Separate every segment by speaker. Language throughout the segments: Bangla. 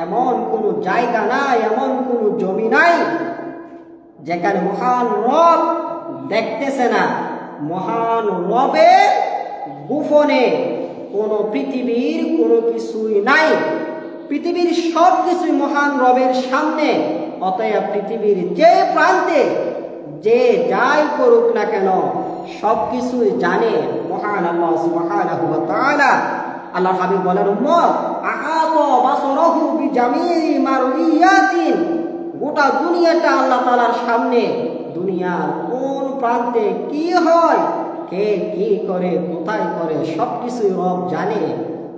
Speaker 1: এমন কোনো জায়গা নাই, এমন কোনো জমি নাই যেখানে মহান রব দেখতেছে না। মহান রবের গোপনে কোনো পৃথিবীর কোনো কিছুই নাই। পৃথিবীর সব কিছুই মহান রবের সামনে। অতএব পৃথিবীর যে প্রান্তে যে যাই করুক না কেন সব কিছুই জানে মহান আল্লাহ সুবহানাহু ওয়া তাআলা। আল্লাহ হাবিব বলেন, উম্মত আহাতা বাসরাহু বিজামিই মারউইয়াতিন, গোটা দুনিয়াটা আল্লাহ তাআলার সামনে। দুনিয়ার কোন প্রান্তে কি হয়, কে কি করে, কোথায় করে, সবকিছুই রব জানে।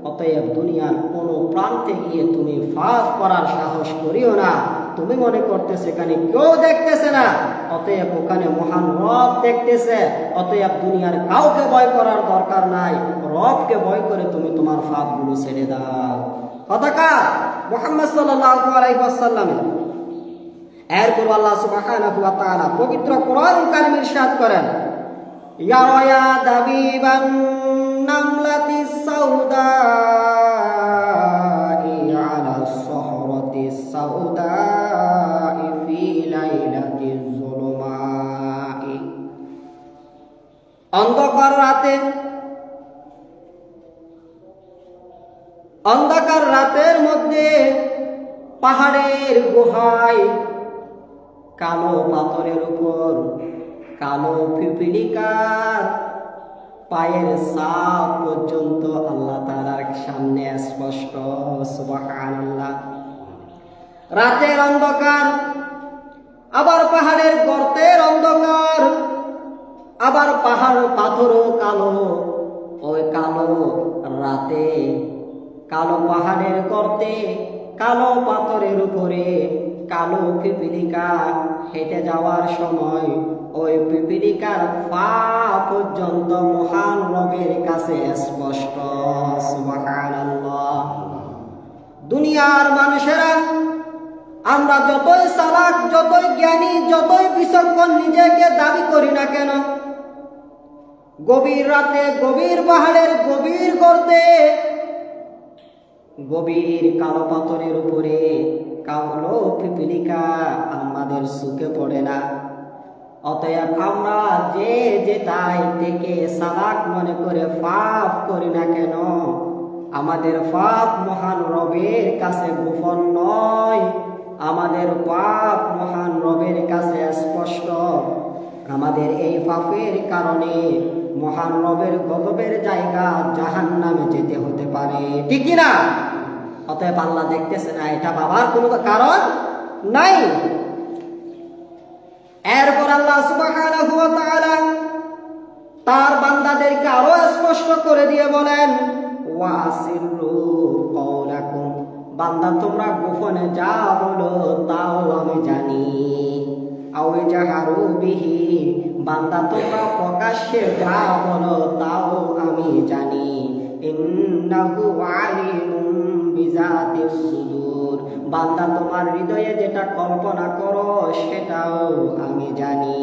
Speaker 1: অতএব দুনিয়ার কোন প্রান্তে গিয়ে তুমি ফাঁস করার সাহস করিও না। তুমি মনে করতে সেখানে কেউ দেখতেছে না, অতএব ওখানে মহান রব দেখতেছে। অতএব দুনিয়ার কাউকে ভয় করার দরকার নাই, রবকে ভয় করে তুমি তোমার ফাঁকগুলো ছেড়ে দাও। কথাকার মুহাম্মদ সাল্লাল্লাহু আলাইহি ওয়াসাল্লাম। এরপর আল্লাহ সুবহানাহু ওয়া তাআলা পবিত্র কোরআন কারীমে ইরশাদ করেন, ইয়া রায়া দাবিবান নামলাতিস সাউদা আলা সহরাতিস সাউদা ফি লাইলাতিজ যুলুমাই। অন্ধকার রাতের মধ্যে পাহাড়ের গুহায় কালো পাথরের উপর কালো পিপিলিকার পায়ের ছাপ পর্যন্ত আল্লাহ তাআলার সামনে স্পষ্ট। সুবহানাল্লাহ। রাতের অন্ধকার, আবার পাহাড়ের গর্তের অন্ধকার, আবার পাহাড় পাথরও কালো। ওই কালো রাতে কালো পাহাড়ের গর্তে কালো পাথরের উপরে কালো পিপিলিকা হেঁটে যাওয়ার সময় ওই পিপিলিকার পা পর্যন্ত মহান রবের কাছে স্পষ্ট। সুবহানাল্লাহ। দুনিয়ার মানুষেরা আমরা যতই চালাক, যতই জ্ঞানী, যতই বিচক্ষণ নিজেকে দাবি করি না কেন, গভীর রাতে গভীর পাহাড়ের গভীর গর্তে গভীর কালো পাথরের উপরে কালো পিপিলিকা আমাদের চোখে পড়ে না। অতএব আমরা যে যেটাই থেকে চালাক মনে করে পাপ করি না কেন, আমাদের পাপ মহান রবের কাছে গোপন নয়, আমাদের পাপ মহান রবের কাছে স্পষ্ট। আমাদের এই পাপের কারণে মহান রবের গজবের জায়গা জাহান্নামে যেতে হতে পারে, ঠিক না? অতএব আল্লাহ দেখতেছে না, এটা ভাবার কোনো কারণ নাই। এরপর আল্লাহ সুবহানাহু ওয়া তাআলা তার বান্দাদেরকে আরো স্পষ্ট করে দিয়ে বলেন, ওয়াসিরু কওলাকুম, বান্দা তোমরা গোপনে যা বলো তাও আমি জানি। আও জাহারু বিহি, বান্দা তোমরা প্রকাশ্যে যা বলো তাও আমি জানি। ইন্নাহু আলিমুম বিজাতিস সুদূর, বান্দা তোমার হৃদয়ে যেটা কল্পনা করো সেটাও আমি জানি।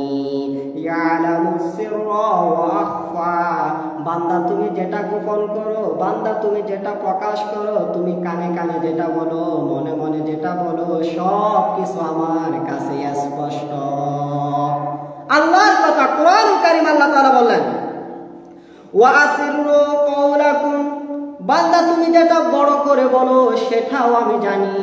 Speaker 1: ইয়ালামুস সিররা ওয়া আখফা, বান্দা তুমি যেটা গোপন করো, বান্দা তুমি যেটা প্রকাশ করো, তুমি কানে কানে যেটা বলো, মনে মনে যেটা বলো, সব কিছু আমার কাছে স্পষ্ট। আল্লাহর কথা কোরআন কারীম আল্লাহ তাআলা বললেন, ওয়া আসিরু কওলাকুম, বান্দা তুমি যেটা বড় করে বলো সেটাও আমি জানি।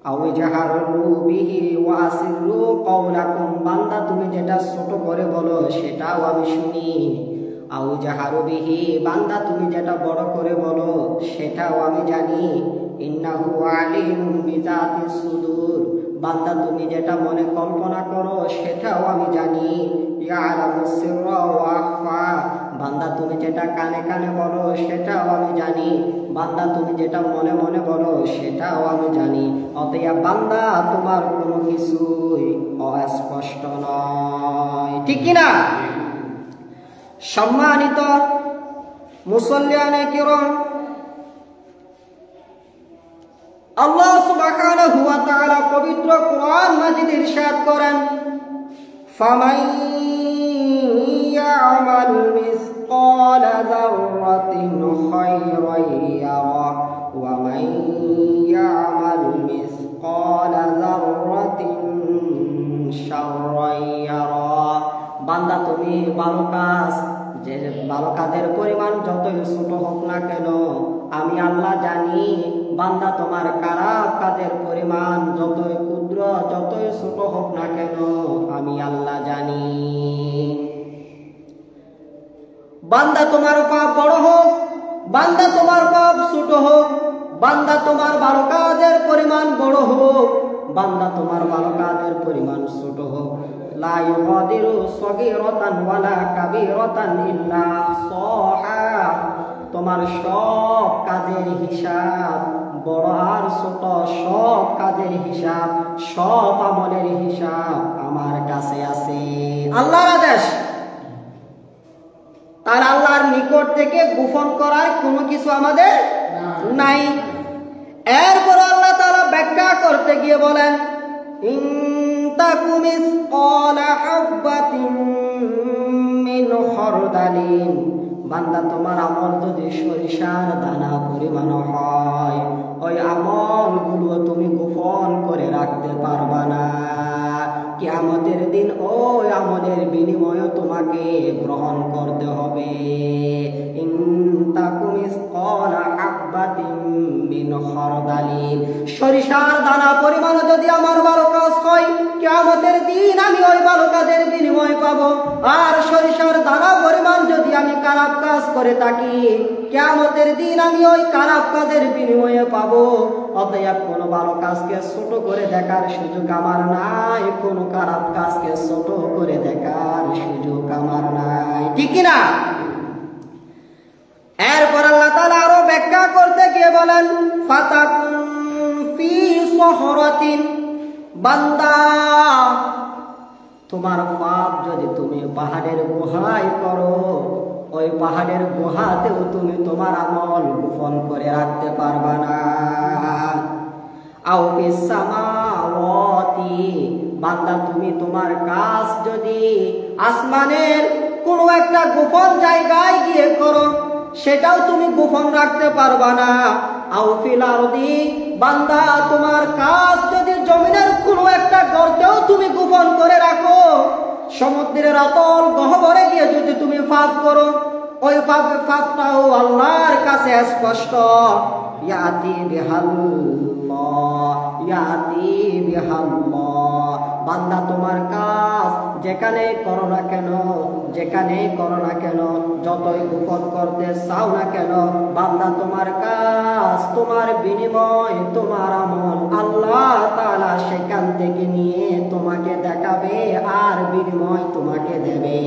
Speaker 1: আও জাহারু বিহি ওয়া আসিরু কওলাকুম, বান্দা তুমি যেটা ছোট করে বলো সেটাও আমি শুনি। আও জাহারু বিহি, বান্দা তুমি যেটা বড় করে বলো সেটাও আমি জানি। ইন্নাহু আলিমুম বিজাতিস সুদূর, বান্দা তুমি যেটা মনে কল্পনা করো সেটাও আমি জানি। ইয়ালামুস সিররা ওয়া আখফা, বান্দা তুমি যেটা কানে কানে বলো সেটাও আমি জানি। বান্দা তুমি যেটা মনে মনে বলো সেটাও আমি জানি। অতএব বান্দা তোমার কোনো কিছুই অস্পষ্ট নয়, ঠিক কি না? সম্মানিত মুসল্লিয়ানে কিরাম, আল্লাহ সুবহানাহু ওয়া তাআলা পবিত্র কোরআন মাজিদে ইরশাদ করেন, ফামান ইয়ামাল মিসকালা যাররাতিন খায়রান ইয়ারা ওয়া মান ইয়ামাল মিসকালা যাররাতিন শাররান ইয়ারা। বান্দা তুমি ভালো কাজ, যে ভালো কাজের পরিমাণ যতই ছোট হোক না কেন আমি আল্লাহ জানি। বান্দা তোমার খারাপ কাজের পরিমাণ যতই ক্ষুদ্র যতই ছোট হোক না কেন আমি আল্লাহ জানি। বান্দা তোমার পাপ বড় হোক, বান্দা তোমার পাপ ছোট হোক, বান্দা তোমার ভালো কাজের পরিমাণ বড় হোক, বান্দা তোমার ভালো কাজের পরিমাণ ছোট হোক, লা ইউগাদিরু সগীরাতান ওয়ালা কাবীরাতান ইল্লা আহসাহা। তোমার সব কাজের হিসাব, বড় আর ছোট সব কাজের হিসাব, সব আমলের হিসাব আমার কাছে আছে। আল্লাহর আদেশ। তার আল্লাহর নিকট থেকে গোপন করার কোনো কিছু আমাদের নাই। এরপর আল্লাহ তাআলা ব্যাখ্যা করতে গিয়ে বলেন, ইন তাকু মিসকালা হাববাতিন মিন খারদালিন। বান্দা তোমার আমল যদি সরিষার দানা পরিমাণ হয়, ওই আমলগুলো তুমি গোপন করে রাখতে পারবা না। কিয়ামতের দিন ওই আমলের বিনিময়ে তোমাকে গ্রহণ করতে হবে। ইন তাকু মিসকালা হাববাতিন মিন খারদালিন। সরিষার দানা পরিমাণ যদি আমার ভালো কাজ হয়, কিয়ামতের দিন আমি ওই ভালো কাজের বিনিময় পাবো। আর সরিষার দানা পরিমাণ যদি আমি খারাপ কাজ করে থাকি, কিয়ামতের দিন আমি ওই খারাপ কাজের বিনিময়ে পাবো। অতএব কোনো ভালো কাজকে ছোট করে দেখার সুযোগ আমার নাই, কোনো খারাপ কাজকে ছোট করে দেখার সুযোগ আমার নাই, ঠিক না? এরপর আল্লাহ তাআলা আরো ব্যাখ্যা করতে গিয়ে বলেন, ফাতাকুন ফি সহরাতিন। বান্দা তোমার পাপ যদি তুমি পাহাড়ের গুহায় করো, ওই পাহাড়ের গুহাতেও তুমি তোমার আমল গোপন করে রাখতে পারবা না। আও ফিস সামাওয়াতি। বান্দা তুমি তোমার কাজ যদি আসমানের কোনো একটা গোপন জায়গায় গিয়ে করো, সেটাও তুমি গোপন রাখতে পারবা না। আও ফিল আরদি। বান্দা তোমার কাজ যদি জমিনের কোনো একটা গর্তেও তুমি গোপন করে রাখো, সমুদ্রের অতল গহ্বরে গিয়ে যদি তুমি পাপ করো, ওই পাপটাও আল্লাহর কাছে স্পষ্ট। ইয়াতি বিহাল্লাহ, ইয়াতি বিহাল্লাহ। বান্দা তোমার কাজ যেখানে করো না কেন, যেখানে করো না কেন, যতই গোপন করতে চাও না কেন, বান্দা তোমার কাজ, তোমার বিনিময়, তোমার আমল আল্লাহ তাআলা সেখান থেকে নিয়ে তোমাকে দেখাবে আর বিনিময় তোমাকে দেবে।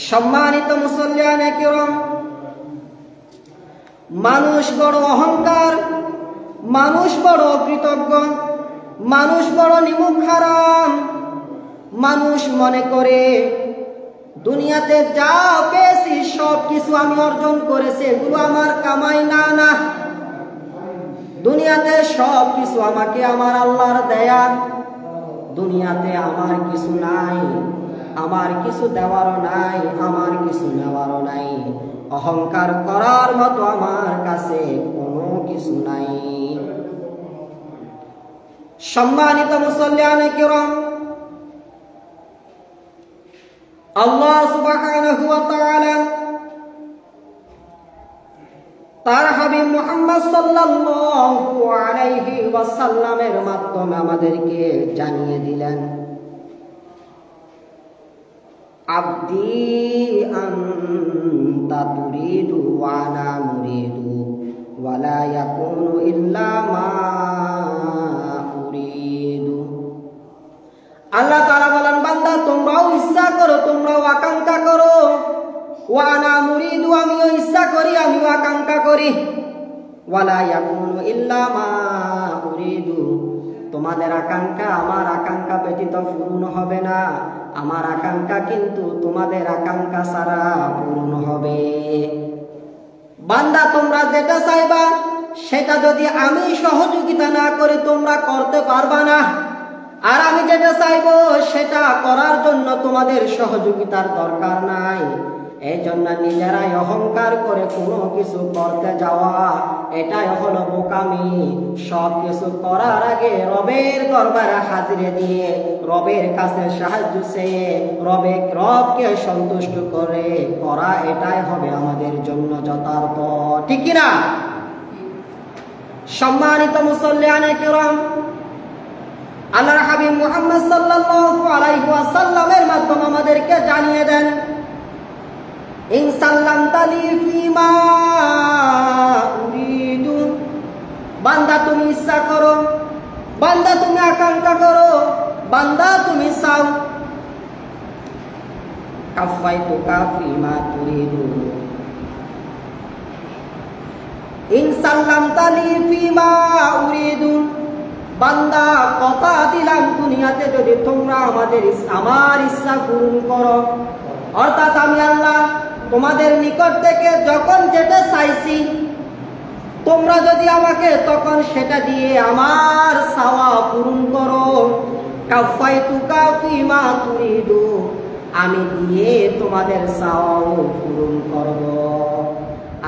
Speaker 1: সম্মানিত মুসল্লিয়ানে কিরাম, মানুষ বড় অহংকার, মানুষ বড় কৃতজ্ঞ, মানুষ বড় নিমুখ হারাম। মানুষ মনে করে দুনিয়াতে যা পেয়েছি সব কিছু আমি অর্জন করেছি, এগুলো আমার কামাই না। না, দুনিয়াতে সব কিছু আমাকে আমার আল্লাহর দেয়া। দুনিয়াতে আমার কিছু নাই, আমার কিছু দেওয়ারও নাই, আমার কিছু নেওয়ারও নাই। অহংকার করার মতো আমার কাছে কোনো কিছু নাই। সম্মানিত মুসল্লিয়ানে কিরাম, আল্লাহ সুবহানাহু ওয়া তাআলা তার হাবিব মুহাম্মদ সাল্লাল্লাহু আলাইহি ওয়াসাল্লামের মাধ্যমে আমাদেরকে জানিয়ে দিলেন, আব্দি আনতা তুরিদু ওয়া আনা মুরিদু ওয়া লা ইয়াকুনু ইল্লা মা উরিদু। আল্লাহ তাআলা বলেন, বান্দা তোমরাও ইচ্ছা করো, তোমরাও আকাঙ্ক্ষা করো। ওয়া আনা মুরিদু, আমিও ইচ্ছা করি, আমিও আকাঙ্ক্ষা করি। ওয়া লা ইয়াকুনু ইল্লা মা উরিদু, তোমাদের আকাঙ্ক্ষা আমার আকাঙ্ক্ষা ব্যতীত পূর্ণ হবে না। আমার আকাঙ্ক্ষা কিন্তু তোমাদের আকাঙ্ক্ষা ছাড়া পূর্ণ হবে। বান্দা তোমরা যেটা চাইবা সেটা যদি আমি সহযোগিতা না করে তোমরা করতে পারবা না। আর আমি যেটা চাইবো সেটা করার জন্য তোমাদের সহযোগিতার দরকার নাই। এই জন্য নিজেরাই অহংকার করে কোনো কিছু করতে যাওয়া, এটাই হলো বোকামি। সব কিছু করার আগে রবের দরবারে হাজিরে দিয়ে রবের কাছে সাহায্য চেয়ে রবকে সন্তুষ্ট করে করা, এটাই হবে আমাদের জন্য যথার্থ। ঠিক কিনা? সম্মানিত মুসল্লিয়ানে কিরাম, আল্লাহর হাবিব মুহাম্মদ সাল্লাল্লাহু আলাইহি ওয়াসাল্লামের মাধ্যমে আমাদেরকে জানিয়ে দেন, ইন সাল্লামতা লি ফিমা উরিদু, বান্দা তুমি ইচ্ছা করো, বান্দা তুমি আকাঙ্ক্ষা করো, বান্দা তুমি চাও, কাফাইতুকা ফিমা তুরিদু, ইন সাল্লামতা লি ফিমা উরিদু, বান্দা কথা দিলাম দুনিয়াতে যদি তোমরা আমার ইচ্ছা পূরণ করো, অর্থাৎ আমি আল্লাহ তোমাদের নিকট থেকে যখন যেটা চাইছি তোমরা যদি আমাকে তখন সেটা দিয়ে আমার চাওয়া পূরণ করো, কাফাইতুকা ফিমা তুরিদু, আমি দিয়ে তোমাদের চাওয়াও পূরণ করব।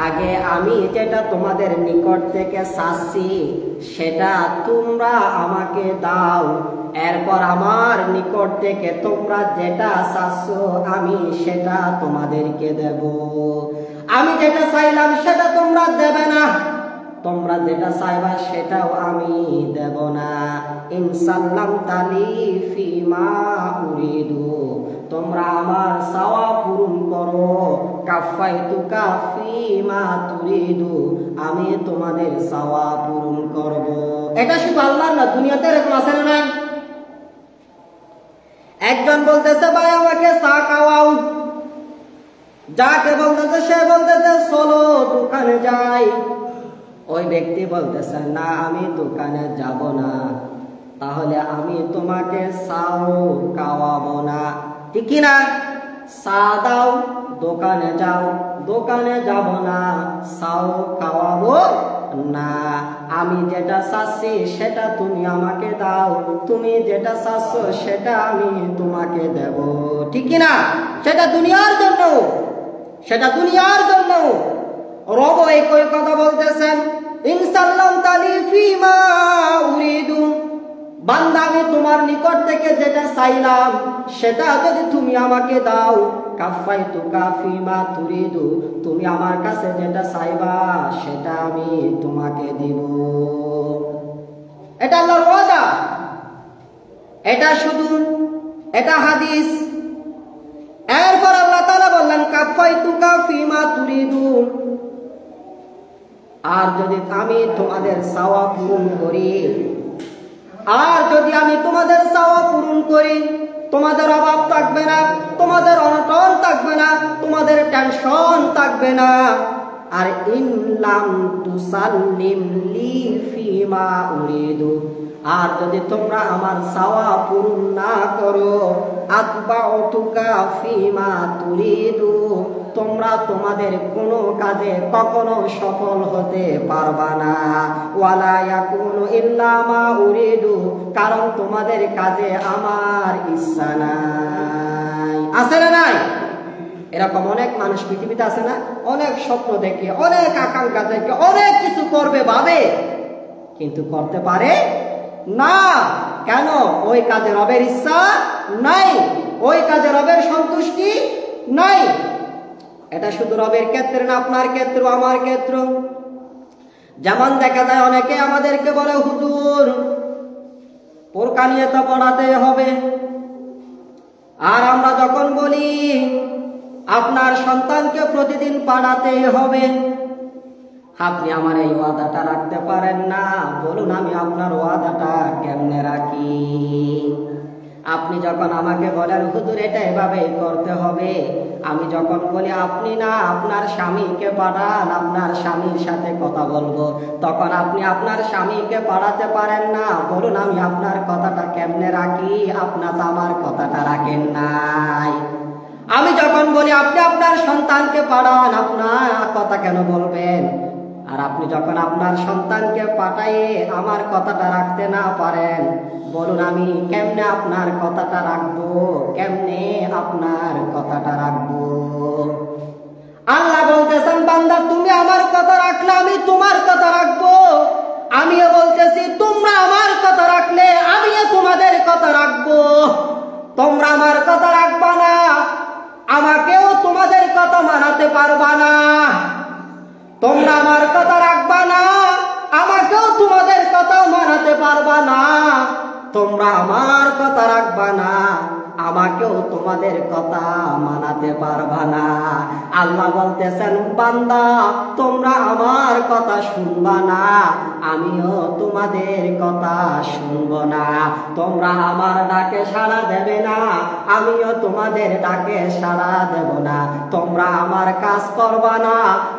Speaker 1: আগে আমি যেটা তোমাদের নিকট থেকে চাচ্ছি সেটা তোমরা আমাকে দাও, এরপর আমার নিকট থেকে তোমরা যেটা চাচ্ছ আমি সেটা তোমাদেরকে দেব। আমি যেটা চাইলাম সেটা তোমরা দেবে না, তোমরা যেটা চাইবা সেটাও আমি দেব না। ইনসাল্লামতা লি ফিমা উরিদু, তোমরা আমার চাওয়া পূরণ করো, কাফাইতুকা ফিমা তুরিদু, আমি তোমাদের চাওয়া পূরণ করব। এটা শুধু আল্লাহর না, দুনিয়াতে এরকম আছে না নাই? একজন বলতেছে ভাই আমাকে চা খাওয়াও, যাকে বলতেছে সে বলতেছে চলো দোকানে যাই, ওই ব্যক্তি বলতেছে না আমি দোকানে যাব না, তাহলে আমি তোমাকে চাও খাওয়াবো না। ঠিক না? চা দাও, দোকানে যাও, দোকানে যাব না, চাও খাওয়াবো না। আমি যেটা চাচ্ছি সেটা তুমি আমাকে দাও, তুমি যেটা চাচ্ছ সেটা আমি তোমাকে দেব। ঠিক না? সেটা দুনিয়ার জন্য, সেটা দুনিয়ার জন্য। রব একই কথা বলতেছেন, ইনসাল্লামতা লি ফিমা উরিদু, বান্দা আমি তোমার নিকট থেকে যেটা চাইলাম সেটা যদি তুমি আমাকে দাও, কাফাইতুকা ফিমা তুরিদু, তুমি আমার কাছে যেটা চাইবা সেটা আমি তোমাকে দিব। এটা আল্লাহর ওয়াদা, এটা শুধু এটা হাদিস। এরপর আল্লাহ তাআলা বললেন কাফাইতুকা ফিমা তুরিদু, আর যদি আমি তোমাদের চাওয়া পূরণ করি, আর যদি আমি তোমাদের চাওয়া পূরণ করি, তোমাদের অভাব থাকবে না, তোমাদের অনটন থাকবে না, তোমাদের টেনশন থাকবে না। আর ইনলাম তুসাল্লিম লি ফিমা উরিদু, আর যদি তোমরা আমার চাওয়া পূরণ না করো, আতবাউতুকা ফিমা তুরিদু, তোমরা তোমাদের কোনো কাজে কখনো সফল হতে পারবা না। ওয়ালা ইয়াকুনু ইল্লা মা উরিদু, কারণ তোমাদের কাজে আমার ইচ্ছা নাই। আছে না নাই? এরকম অনেক মানুষ পৃথিবীতে আছে না? অনেক স্বপ্ন দেখে, অনেক আকাঙ্ক্ষা দেখে, অনেক কিছু করবে ভাবে, কিন্তু করতে পারে না। কেন? ওই কাজে রবের ইচ্ছা নাই, ওই কাজে রবের সন্তুষ্টি নাই। এটা শুধু রবের ক্ষেত্রে না, আপনার ক্ষেত্র, আমার ক্ষেত্র। যেমন দেখা যায় অনেকে আমাদেরকে বলে হুজুর বোরকা নিয়ে তো পড়াতে হবে, আর আমরা যখন বলি আপনার সন্তানকে প্রতিদিন পড়াতে হবে, আপনি আমার এই ওয়াদাটা রাখতে পারেন না। বলুন আমি আপনার ওয়াদাটা কেমনে রাখি? আপনি যখন আমাকে বলেন হুজুর এটা এভাবে করতে হবে, আমি যখন বলি আপনি না আপনার স্বামীকে পাঠান, আপনার স্বামীর সাথে কথা বলবো, তখন আপনি আপনার স্বামীকে পাঠাতে পারেন না। বলুন আমি আপনার কথাটা কেমনে রাখি? আপনার তো আমার কথাটা রাখেন নাই। আমি যখন বলি আপনি আপনার সন্তানকে পাঠান, আপনার কথা কেন বলবেন? আর আপনি যখন আপনার সন্তানকে পাঠাইয়ে আমার কথাটা রাখতে না পারেন, বলুন আমি কেমনে আপনার কথাটা রাখবো? কেমনে আপনার কথাটা রাখবো? আল্লাহ বলতেছেন বান্দা তুমি আমার কথা রাখলে আমি তোমার কথা রাখবো, আমিও বলতেছি তোমরা আমার কথা রাখলে আমিও তোমাদের কথা রাখবো। তোমরা আমার কথা রাখবা না, আমাকেও তোমাদের কথা মানাতে পারবা না। তোমরা আমার কথা রাখবা না, আমাকেও তোমাদের কথা মানাতে পারবা না। তোমরা আমার কথা রাখবা না, আমাকেও তোমাদের কথা মানাতে পারবা না। আল্লাহ বলতেছেন বান্দা তোমরা আমার কথা শুনবা না, আমিও তোমাদের কথা শুনবো না। তোমরা আমার ডাকে সাড়া দেবে না, আমিও তোমাদের ডাকে সাড়া দেব না। তোমরা আমার কাজ করবা না,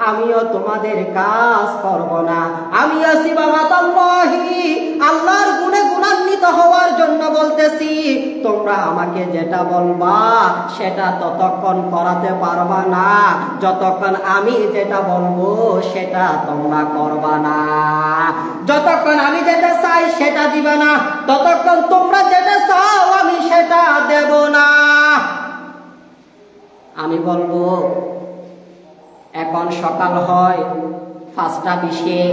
Speaker 1: আমিও তোমাদের কাজ করব না। আমিও সিবাতাল্লাহি আল্লাহর গুণে গুণান্বিত হওয়ার জন্য বলতেছি তোমরা আমাকে যেটা বলবা সেটা ততক্ষণ করাতে পারবা না যতক্ষণ আমি যেটা বলবো সেটা তোমরা করবা না। যতক্ষণ আমি যেটা চাই সেটা দিবে না, ততক্ষণ তোমরা যেটা চাও আমি সেটা দেব না। আমি বলবো এখন সকাল হয় 5টা 20-এ,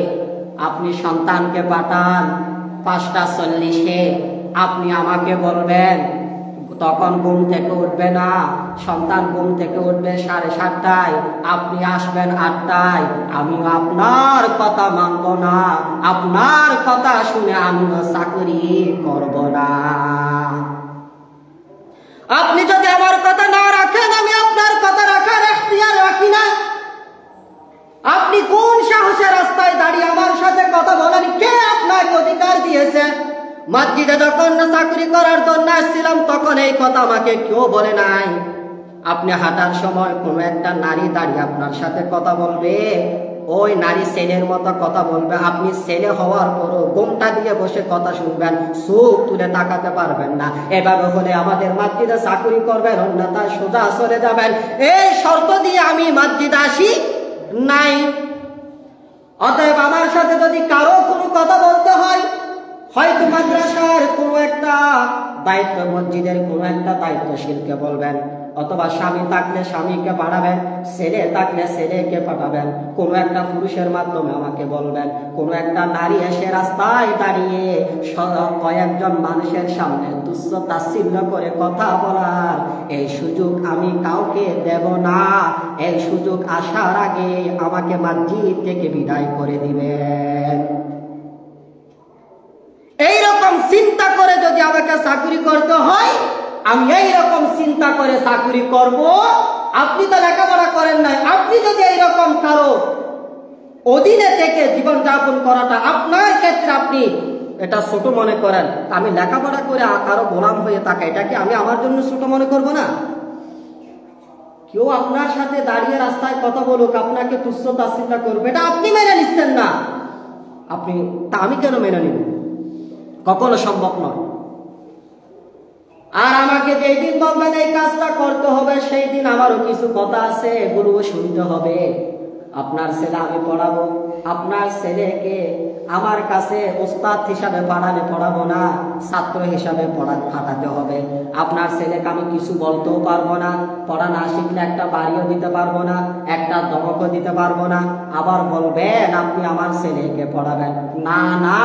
Speaker 1: আপনি সন্তানকে পাঠান 5টা 40-এ, আপনি আমাকে বলবেন, তখন ঘুম থেকে উঠবে না, সন্তান ঘুম থেকে উঠবে 7:30টায়, আপনি আসবেন 8টায়। আমি আপনার কথা মানব না, আপনার কথা শুনে আমি চাকরি করব না। আপনি যদি আমার কথা না রাখেন আমি আপনার কথা রাখার এখতিয়ার রাখি না। আপনি কোন সাহসে রাস্তায় দাঁড়িয়ে আমার সাথে কথা বলেন? কে আপনাকে অধিকার দিয়েছে? মসজিদে যখন চাকরি করার জন্য আসছিলাম তখন এই কথা আমাকে কেউ বলে নাই। আপনি হাঁটার সময় কোনো একটা নারী দাঁড়িয়ে আপনার সাথে কথা বলবে, ওই নারী ছেলের মতো কথা বলবে, আপনি ছেলে হওয়ার পরও ঘোমটা দিয়ে বসে কথা শুনবেন, চোখ তুলে তাকাতে পারবেন না। এভাবে হলে আমাদের মসজিদে চাকরি করবেন, অন্যথায় সোজা চলে যাবেন। এই শর্ত দিয়ে আমি মসজিদে আসি নাই। অতএব আমার সাথে যদি কারো কোনো কথা বলতে হয়, হয়তো মাদ্রাসার কোনো একটা দায়িত্ব, মসজিদের কোনো একটা দায়িত্বশীলকে বলবেন, অথবা স্বামী থাকলে স্বামীকে পাঠাবেন, ছেলে থাকলে ছেলেকে পাঠাবেন, কোনো একটা পুরুষের মাধ্যমে আমাকে বলবেন। কোনো একটা নারী এসে রাস্তায় দাঁড়িয়ে কয়েকজন মানুষের সামনে তুচ্ছ তাচ্ছিল্য করে কথা বলার এই সুযোগ আমি কাউকে দেব না। এই সুযোগ আসার আগে আমাকে মসজিদ থেকে বিদায় করে দিবেন। এইরকম চিন্তা করে যদি আমাকে চাকরি করতে হয়, আমি এইরকম চিন্তা করে চাকরি করব। আপনি তো লেখাপড়া করেন নাই, আপনি যদি এইরকম কারো অধীনে থেকে জীবনযাপন করাটা আপনার ক্ষেত্রে আপনি এটা ছোট মনে করেন, আমি লেখাপড়া করে কারো গোলাম হয়ে থাকা এটাকে আমি আমার জন্য ছোট মনে করব না। কেউ আপনার সাথে দাঁড়িয়ে রাস্তায় কথা বলুক, আপনাকে তুচ্ছ তাচ্ছিল্য করবে, এটা আপনি মেনে নিচ্ছেন না। তা আমি কেন মেনে নিব? কখনো সম্ভব নয়। আর আমাকে যেই দিন বলবেন এই কাজটা করতে হবে, সেই দিন আমারও কিছু কথা আছে, এগুলো শুনতে হবে। আপনার ছেলে আমি পড়াবো, আপনার ছেলেকে আমার কাছে ওস্তাদ হিসাবে পড়াবো না, ছাত্র হিসাবে পাঠাতে হবে। আপনার ছেলেকে আমি কিছু বলতেও পারবো না, পড়া না শিখলে একটা বাড়িও দিতে পারবো না, একটা ধমকও দিতে পারবো না। আবার বলবেন আপনি আমার ছেলেকে পড়াবেন, না না,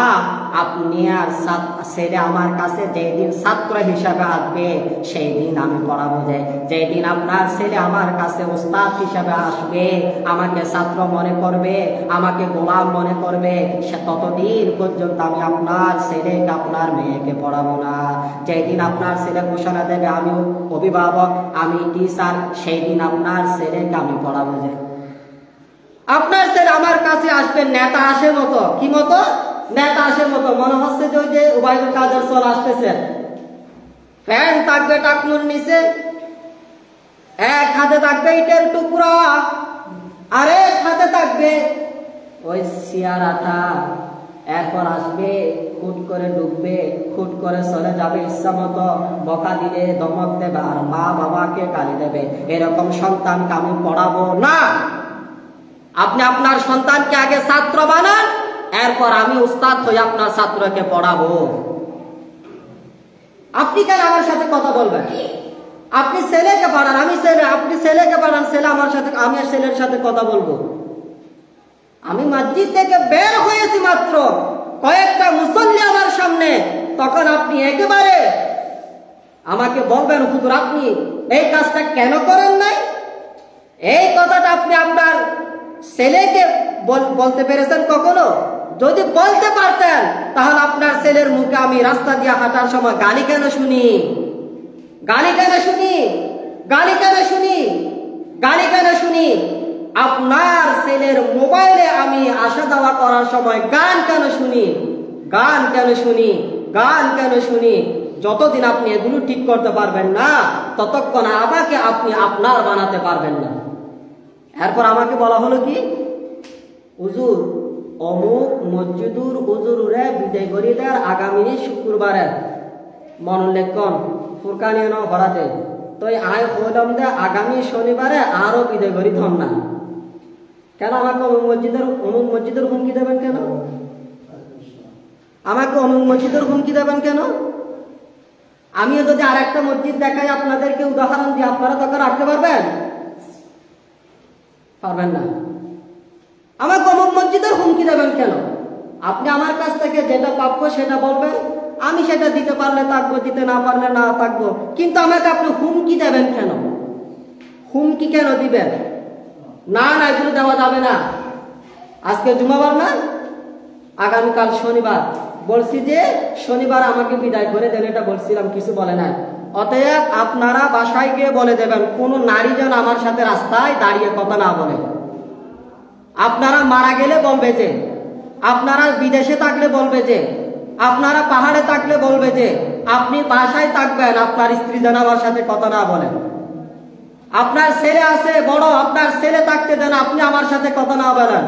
Speaker 1: আপনি আর ছেলে আমার কাছে যেই দিন ছাত্র হিসাবে আসবে সেই দিন আমি পড়াবো। যেই দিন আপনার ছেলে আমার কাছে ওস্তাদ হিসাবে আসবে, আমাকে ছাত্র মনে করবে, আমাকে গোলাম মনে করবে, সে ততদিন পর্যন্ত আমি আপনার ছেলেকে আপনার মেয়েকে পড়াবো না। যেই দিন আপনার ছেলে ঘোষণা দেবে আমি অভিভাবক, আমি টিচার, সেই দিন আপনার ছেলেকে আমি পড়াবো। আপনার ছেলে আমার কাছে আসবে নেতা আসে মতো, কি মতো? নেতা আসে মতো। মনে হচ্ছে যে ওই যে উবাইদুল কাদের চলে আসতেছে, ফ্যান থাকবে টাকনুর নিচে, এক হাতে থাকবে ইটের টুকরা, আরেক হাতে থাকবে ওই সিয়ারাটা। এরপর আসবে, খুট করে ঢুকবে, খুট করে চলে যাবে, ইচ্ছা মতো বকা দিলে ধমক দেবে আর মা বাবাকে গালি দেবে। এরকম সন্তানকে আমি পড়াবো না। আপনি আপনার সন্তানকে আগে ছাত্র বানান, এরপর আমি উস্তাদ হয়ে আপনার ছাত্রকে পড়াবো। আপনি কেন আমার সাথে কথা বলবেন? আপনি ছেলেকে পাঠান, আপনি ছেলেকে পাঠান, ছেলে আমার সাথে, আমি ছেলের সাথে কথা বলবো। আমি মসজিদ থেকে বের হয়েছি মাত্র, কয়েকটা মুসল্লি আমার সামনে, তখন আপনি একেবারে আমাকে বলবেন হুজুর আপনি এই কাজটা কেন করেন নাই? এই কথাটা আপনি আপনার ছেলেকে বলতে পেরেছেন কখনো? যদি বলতে পারতেন তাহলে আপনার ছেলের মুখে আমি রাস্তা দিয়ে হাঁটার সময় গালি কেন শুনি? গালি কেন শুনি? গালি কেন শুনি? গালি কেন শুনি? আপনার ছেলের মোবাইলে আমি আসা যাওয়া করার সময় গান কেন শুনি? গান কেন শুনি? গান কেন শুনি? যতদিন আপনি এগুলো ঠিক করতে পারবেন না, ততক্ষণ আমাকে আপনি আপনার বানাতে পারবেন না। এরপর আমাকে বলা হলো কি, হুজুর অমুক মসজিদুর হুজুরে বিদায় করি দেয় আগামী শুক্রবারে মনোলেখন ফুরকানিয়ন ভরাতে, তো আয় হইলাম দে আগামী শনিবারে আরো বিদায় করি থন না। কেন আমাকে অমুক মসজিদের হুমকি দেবেন কেন? আমাকে অমুক মসজিদের হুমকি দেবেন কেন? আমিও যদি আর একটা মসজিদ দেখাই আপনাদেরকে উদাহরণ দিয়ে, আপনারা তখন রাখতে পারবেন? পারবেন না। আমাকে অমুক মসজিদের হুমকি দেবেন কেন? আপনি আমার কাছ থেকে যেটা প্রাপ্য সেটা বলবেন, আমি সেটা দিতে পারলে থাকবো, দিতে না পারলে না থাকবো, কিন্তু আমাকে আপনি হুমকি দেবেন কেন? হুমকি কেন দিবেন? না না, এগুলো দেওয়া যাবে না। আজকে জুমাবার না, আগামীকাল শনিবার, বলছি যে শনিবার আমাকে বিদায় করে দেন, এটা বলছিলাম, কিছু বলে নাই। অতএব আপনারা বাসায় গিয়ে বলে দেবেন কোন নারী যেন আমার সাথে রাস্তায় দাঁড়িয়ে কথা না বলে। আপনারা মারা গেলে বলবে যে, আপনারা বিদেশে থাকলে বলবে যে, আপনারা পাহাড়ে থাকলে বলবে যে, আপনি বাসায় থাকবেন, আপনার স্ত্রী যেন আমার সাথে কথা না বলেন। আপনার ছেলে আছে বড়, আপনার ছেলে থাকতে দেন, আপনি আমার সাথে কথা না বলেন।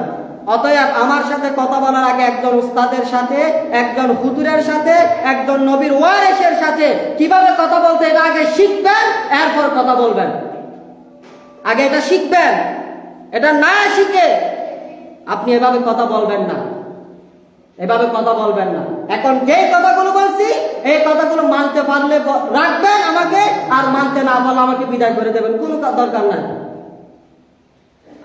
Speaker 1: অতএব আমার সাথে কথা বলার আগে একজন উস্তাদের সাথে, একজন হুজুরের সাথে, একজন নবীর ওয়ারিসের সাথে কিভাবে কথা বলতে এটা আগে শিখবেন, এরপর কথা বলবেন। আগে এটা শিখবেন, এটা না শিখে আপনি এভাবে কথা বলবেন না, এভাবে কথা বলবেন না। এখন যে কথাগুলো বলছি এই কথাগুলো মানতে পারলে রাখবেন আমাকে, আর মানতে না পারলে আমাকে বিদায় করে দেবেন, কোনো দরকার নাই।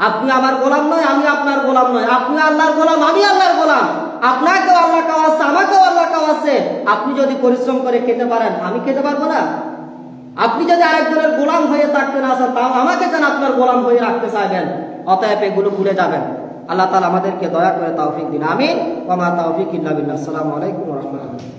Speaker 1: আপনি আমার গোলাম নয়, আমি আপনার গোলাম নয়। আপনি আল্লাহর গোলাম, আমি আল্লাহর গোলাম। আপনাকেও আল্লাহ খাওয়াচ্ছে, আমাকেও আল্লাহ খাওয়াচ্ছে। আপনি যদি পরিশ্রম করে খেতে পারেন, আমি খেতে পারবো না? আপনি যদি আরেকজনের গোলাম হয়ে থাকতে না চান, তাও আমাকে কেন আপনার গোলাম হয়ে রাখতে চাইবেন? অতএব এগুলো ভুলে যাবেন। আল্লাহ তাআলা আমাদেরকে দয়া করে তৌফিক দিন। আমিন। ওয়া মা তৌফিক ইল্লা বিল্লাহ। আসসালামু আলাইকুম ওয়া রাহমাতুল্লাহ।